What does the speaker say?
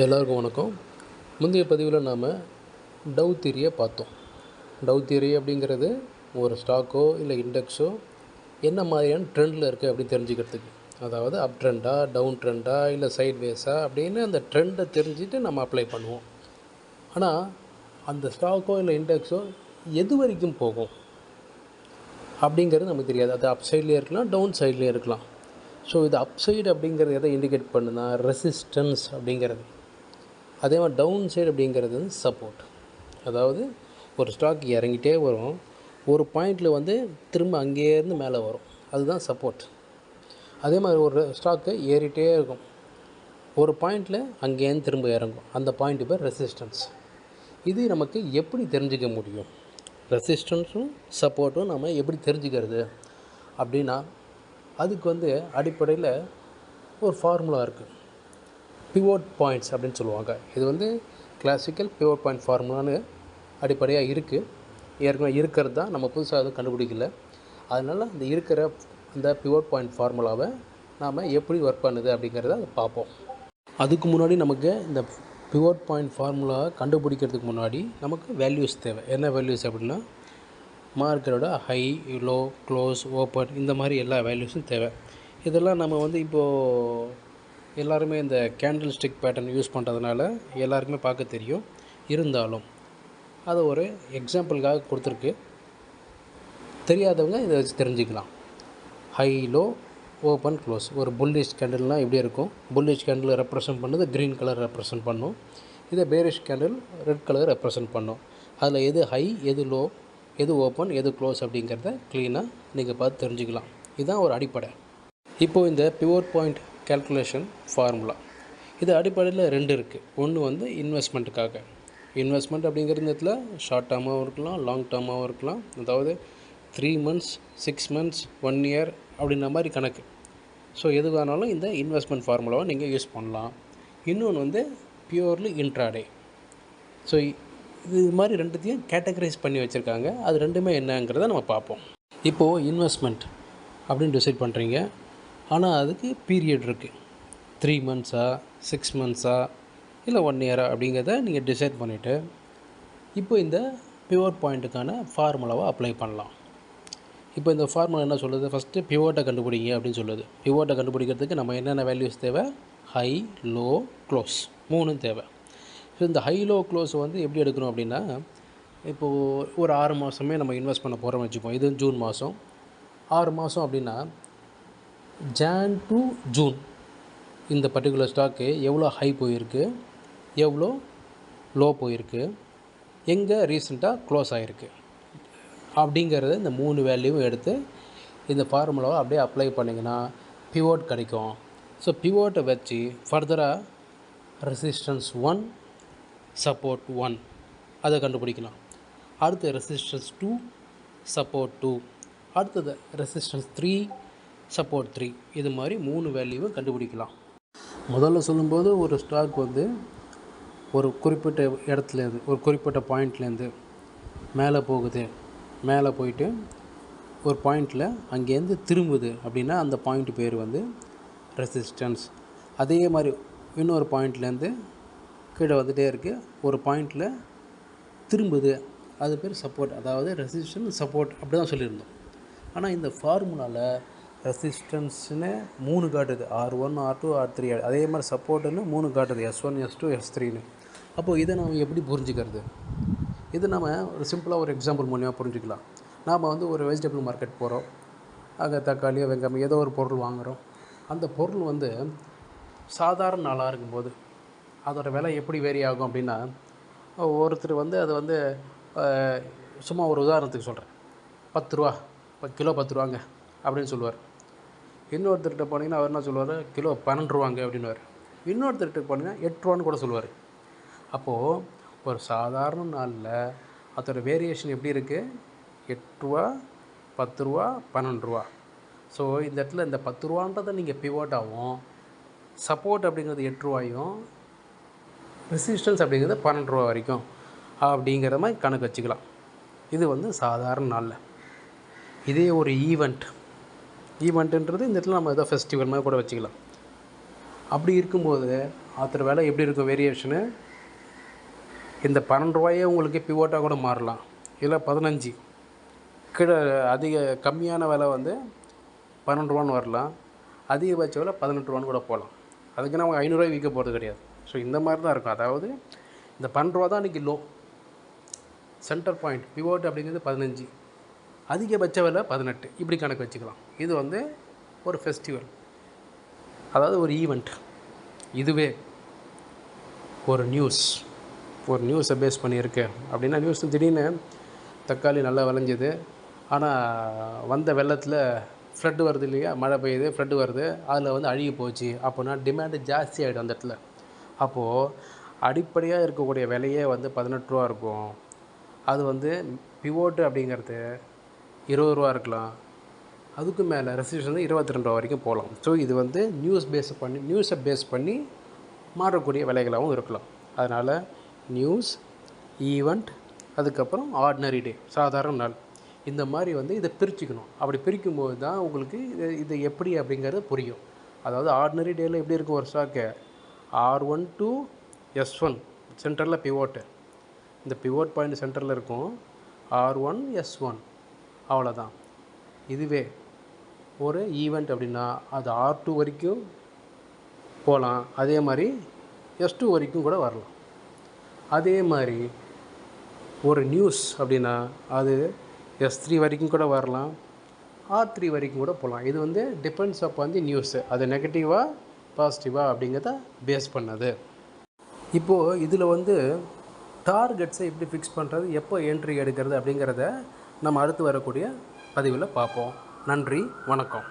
எல்லாருக்கும் வணக்கம். முந்தைய பதிவில் நாம் டவ் தியரியை பார்த்தோம். டவ் தியரி அப்படிங்கிறது ஒரு ஸ்டாக்கோ இல்லை இண்டெக்ஸோ என்ன மாதிரியான ட்ரெண்டில் இருக்குது அப்படின்னு தெரிஞ்சுக்கிறதுக்கு, அதாவது அப் ட்ரெண்டா, டவுன் ட்ரெண்டா, இல்லை சைட்வேஸா அப்படின்னு அந்த ட்ரெண்டை தெரிஞ்சுட்டு நம்ம அப்ளை பண்ணுவோம். ஆனால் அந்த ஸ்டாக்கோ இல்லை இண்டெக்ஸோ எது வரைக்கும் போகும் அப்படிங்கிறது நமக்கு தெரியாது. அது அப் சைட்லேயே இருக்கலாம், டவுன் சைட்லேயே இருக்கலாம். ஸோ இது அப் சைடு அப்படிங்கிறது எதை இண்டிகேட் பண்ணுன்னா ரெசிஸ்டன்ஸ் அப்படிங்கிறது. அதே மாதிரி டவுன் சைடு அப்படிங்கிறது வந்து சப்போர்ட். அதாவது ஒரு ஸ்டாக் இறங்கிட்டே வரும், ஒரு பாயிண்டில் வந்து திரும்ப அங்கேருந்து மேலே வரும், அதுதான் சப்போர்ட். அதே மாதிரி ஒரு ஸ்டாக்கு ஏறிட்டே இருக்கும், ஒரு பாயிண்டில் அங்கேருந்து திரும்ப இறங்கும், அந்த பாயிண்ட் பேர் ரெசிஸ்டன்ஸ். இது நமக்கு எப்படி தெரிஞ்சிக்க முடியும்? ரெசிஸ்டன்ஸும் சப்போர்ட்டும் நம்ம எப்படி தெரிஞ்சுக்கிறது அப்படின்னா, அதுக்கு வந்து அடிப்படையில் ஒரு ஃபார்முலா இருக்குது, பிவோட் பாயிண்ட்ஸ் அப்படின்னு சொல்லுவாங்க. இது வந்து கிளாசிக்கல் பிவோட் பாயிண்ட் ஃபார்முலான்னு அடிப்படையாக இருக்குது. ஏற்கனவே இருக்கிறது தான், நம்ம புதுசாக எதுவும் கண்டுபிடிக்கல. அதனால் அந்த இருக்கிற அந்த பிவோட் பாயிண்ட் ஃபார்முலாவை நாம் எப்படி ஒர்க் பண்ணுது அப்படிங்கிறத அதை பார்ப்போம். அதுக்கு முன்னாடி நமக்கு இந்த பிவோட் பாயிண்ட் ஃபார்முலா கண்டுபிடிக்கிறதுக்கு முன்னாடி நமக்கு வேல்யூஸ் தேவை. என்ன வேல்யூஸ் அப்படின்னா, மார்க்கெட்டோட ஹை, லோ, க்ளோஸ், ஓப்பன், இந்த மாதிரி எல்லா வேல்யூஸும் தேவை. இதெல்லாம் நம்ம வந்து இப்போது எல்லாருமே இந்த கேண்டில் ஸ்டிக் பேட்டர்ன் யூஸ் பண்ணுறதுனால எல்லாருக்குமே பார்க்க தெரியும். இருந்தாலும் அதை ஒரு எக்ஸாம்பிளுக்காக கொடுத்துருக்கு, தெரியாதவங்க இதை வச்சு தெரிஞ்சுக்கலாம். High, low, open, close. ஒரு புல்லிஷ் கேண்டில்னால் எப்படி இருக்கும்? புல்லிஷ் கேண்டில் ரெப்ரசன்ட் பண்ணுறது க்ரீன் கலர் ரெப்ரசன்ட் பண்ணும். இதை bearish candle red colour represent பண்ணும். அதில் எது ஹை, எது லோ, எது ஓப்பன், எது க்ளோஸ் அப்படிங்கிறத க்ளீனாக நீங்கள் பார்த்து தெரிஞ்சுக்கலாம். இதுதான் ஒரு அடிப்படை. இப்போது இந்த பிவோட் பாயிண்ட் கேல்குலேஷன் ஃபார்முலா, இது அடிப்படையில் ரெண்டு இருக்குது. ஒன்று வந்து இன்வெஸ்ட்மெண்ட்டுக்காக. இன்வெஸ்ட்மெண்ட் அப்படிங்கிற இடத்துல ஷார்ட் டேர்மாகவும் இருக்கலாம், லாங் டேர்மாகவும் இருக்கலாம். அதாவது 3 months, 6 months, 1 year அப்படின்ற மாதிரி கணக்கு. ஸோ எது வேணாலும் இந்த இன்வெஸ்ட்மெண்ட் ஃபார்முலாவை நீங்கள் யூஸ் பண்ணலாம். இன்னொன்று வந்து பியூர்லி இன்ட்ராடே. ஸோ இது மாதிரி ரெண்டுத்தையும் கேட்டகரைஸ் பண்ணி வச்சுருக்காங்க. அது ரெண்டுமே என்னங்கிறத நம்ம பார்ப்போம். இப்போது இன்வெஸ்ட்மெண்ட் அப்படின்னு டிசைட் பண்ணுறீங்க, ஆனால் அதுக்கு பீரியட் இருக்குது. 3 months, 6 months இல்லை 1 year அப்படிங்கிறத நீங்கள் டிசைட் பண்ணிவிட்டு இப்போ இந்த பிவோட் பாயிண்ட்டுக்கான ஃபார்முலாவை அப்ளை பண்ணலாம். இப்போ இந்த ஃபார்முலா என்ன சொல்லுது? ஃபஸ்ட்டு பிவோட்டை கண்டுபிடிங்க அப்படின்னு சொல்லுது. பிவோட்டை கண்டுபிடிக்கிறதுக்கு நம்ம என்னென்ன வேல்யூஸ் தேவை? ஹை, லோ, க்ளோஸ், மூணும் தேவை. ஸோ இந்த ஹை, லோ, க்ளோஸ் வந்து எப்படி எடுக்கணும் அப்படின்னா, இப்போது ஒரு 6 மாதமே நம்ம இன்வெஸ்ட் பண்ண போகிறோம்னு வச்சுப்போம். இது ஜூன் மாதம். 6 மாதம் அப்படின்னா ஜான் டு ஜூன் இந்த பர்டிகுலர் ஸ்டாக்கு எவ்வளோ ஹை போயிருக்கு, எவ்வளோ லோ போயிருக்கு, எங்கே ரீசெண்டாக க்ளோஸ் ஆகிருக்கு அப்படிங்கிறத இந்த 3 வேல்யூவும் எடுத்து இந்த ஃபார்முலாவை அப்படியே அப்ளை பண்ணிங்கன்னா பிவோட் கிடைக்கும். ஸோ பிவோட்டை வச்சு ஃபர்தராக ரெசிஸ்டன்ஸ் 1, சப்போர்ட் 1 அதை கண்டுபிடிக்கலாம். அடுத்து ரெசிஸ்டன்ஸ் 2, சப்போர்ட் 2, அடுத்தது ரெசிஸ்டன்ஸ் 3, சப்போர்ட் 3. இது மாதிரி 3 வேல்யூவை கண்டுபிடிக்கலாம். முதல்ல சொல்லும்போது ஒரு ஸ்டாக் வந்து ஒரு குறிப்பிட்ட இடத்துலேருந்து, ஒரு குறிப்பிட்ட பாயிண்ட்லேருந்து மேலே போகுது, மேலே போயிட்டு ஒரு பாயிண்டில் அங்கேருந்து திரும்புது அப்படின்னா அந்த பாயிண்ட் பேர் வந்து ரெசிஸ்டன்ஸ். அதே மாதிரி இன்னொரு பாயிண்ட்லேருந்து கீழே வந்துகிட்டே இருக்குது, ஒரு பாயிண்டில் திரும்புது, அது பேர் சப்போர்ட். அதாவது ரெசிஸ்டன்ஸ், சப்போர்ட் அப்படி தான் சொல்லியிருந்தோம். ஆனால் இந்த ஃபார்முலாவில் ரெசிஸ்டன்ஸ்னு 3 காட்டுது, R1, R2, R3. அதே மாதிரி சப்போர்ட்டுன்னு 3 காட்டுது, S1, S2, S3ன்னு. அப்போது இதை நம்ம எப்படி புரிஞ்சுக்கிறது? இது நம்ம ஒரு சிம்பிளாக ஒரு எக்ஸாம்பிள் மூலிமா புரிஞ்சுக்கலாம். நாம் வந்து ஒரு வெஜிடபிள் மார்க்கெட் போகிறோம், அங்கே தக்காளியோ வெங்காயம் ஏதோ ஒரு பொருள் வாங்குகிறோம். அந்த பொருள் வந்து சாதாரண நாளாக இருக்கும்போது அதோடய விலை எப்படி வேரி ஆகும் அப்படின்னா, ஒருத்தர் வந்து அதை வந்து சும்மா ஒரு உதாரணத்துக்கு சொல்கிறேன், 10 ரூபா, கிலோ 10 ரூபாங்க அப்படின்னு சொல்லுவார். இன்னொருத்தர்கிட்ட போனீங்கன்னா அவர் என்ன சொல்லுவார்? கிலோ 12 ரூபாங்க அப்படின்வார். இன்னொருத்தர்கிட்ட போனீங்கன்னா 8 ரூபான்னு கூட சொல்லுவார். அப்போது ஒரு சாதாரண நாளில் அதோட வேரியேஷன் எப்படி இருக்குது? 8 ரூபா, 10 ரூபா, 12 ரூபா. ஸோ இந்த இடத்துல இந்த 10 ரூபான்றதை நீங்கள் பிவோட்டாகவும், சப்போர்ட் அப்படிங்கிறது 8 ரூபாயும், ரெசிஸ்டன்ஸ் அப்படிங்கிறது 12 ரூபா வரைக்கும் அப்படிங்கிற மாதிரி கணக்கு வச்சுக்கலாம். இது வந்து சாதாரண நாளில். இதே ஒரு ஈவெண்ட்டுன்றது இந்த இடத்துல நம்ம ஏதோ ஃபெஸ்டிவல் மாதிரி கூட வச்சுக்கலாம். அப்படி இருக்கும்போது ஆத்திர வேலை எப்படி இருக்கும் வேரியேஷனு, இந்த 12 ரூபாயே உங்களுக்கு பிவோட்டாக கூட மாறலாம், இல்லை 15 கீழே அதிக கம்மியான விலை வந்து 12 ரூபான்னு வரலாம், அதிகபட்ச விலை 18 ரூபான்னு கூட போகலாம். அதுக்குன்னு அவங்க 500 ரூபாய் விற்க போகிறது கிடையாது. ஸோ இந்த மாதிரி தான் இருக்கும். அதாவது இந்த 12 ரூபா தான் இன்றைக்கி லோ, சென்டர் பாயிண்ட் பிவோட் அப்படிங்கிறது 15, அதிகபட்ச விலை 18, இப்படி கணக்கு வச்சுக்கலாம். இது வந்து ஒரு ஃபெஸ்டிவல், அதாவது ஒரு ஈவெண்ட். இதுவே ஒரு நியூஸை பேஸ் பண்ணியிருக்கு அப்படின்னா, நியூஸ் திடீர்னு தக்காளி நல்லா விளைஞ்சிது, ஆனால் வந்த வெள்ளத்தில் ஃப்ளட்டு வருது இல்லையா, மழை பெய்யுது, ஃப்ளட்டு வருது, அதில் வந்து அழுகி போச்சு அப்படின்னா டிமாண்டு ஜாஸ்தி ஆகிடும் அந்த இடத்துல. அப்போது அடிப்படையாக இருக்கக்கூடிய விலையே வந்து 18 ரூபா இருக்கும். அது வந்து பிவோட்டு அப்படிங்கிறது 20 ரூபா இருக்கலாம், அதுக்கு மேலே ரெசிஸ்டன்ஸ் வந்து 22 ரூபா வரைக்கும் போகலாம். ஸோ இது வந்து நியூஸை பேஸ் பண்ணி மாறக்கூடிய விலைகளாகவும் இருக்கலாம். அதனால் நியூஸ், ஈவெண்ட், அதுக்கப்புறம் ஆர்டினரி டே, சாதாரண நாள், இந்த மாதிரி வந்து இதை பிரிச்சுக்கணும். அப்படி பிரிக்கும்போது தான் உங்களுக்கு இது எப்படி அப்படிங்கிறது புரியும். அதாவது ஆர்டினரி டேயில் எப்படி இருக்கும் ஒரு ஸ்டாக்கு, R1 to S1 சென்டரில் பிவோட்டு, இந்த பிவோட் பாயிண்ட் சென்டரில் இருக்கும், R1 S1, அவ்வளோதான். இதுவே ஒரு ஈவெண்ட் அப்படின்னா அது R2 வரைக்கும் போகலாம், அதே மாதிரி S2 வரைக்கும் கூட வரலாம். அதே மாதிரி ஒரு நியூஸ் அப்படின்னா அது S3 வரைக்கும் கூட வரலாம், R3 வரைக்கும் கூட போகலாம். இது வந்து டிபெண்ட்ஸ் அப்பான் தி நியூஸு, அது நெகட்டிவாக பாசிட்டிவாக அப்படிங்கிறத பேஸ் பண்ணது. இப்போது இதில் வந்து டார்கெட்ஸை எப்படி ஃபிக்ஸ் பண்ணுறது, எப்போ என்ட்ரி எடுக்கிறது அப்படிங்கிறத நம்ம அடுத்து வரக்கூடிய பதிவில் பார்ப்போம். நன்றி, வணக்கம்.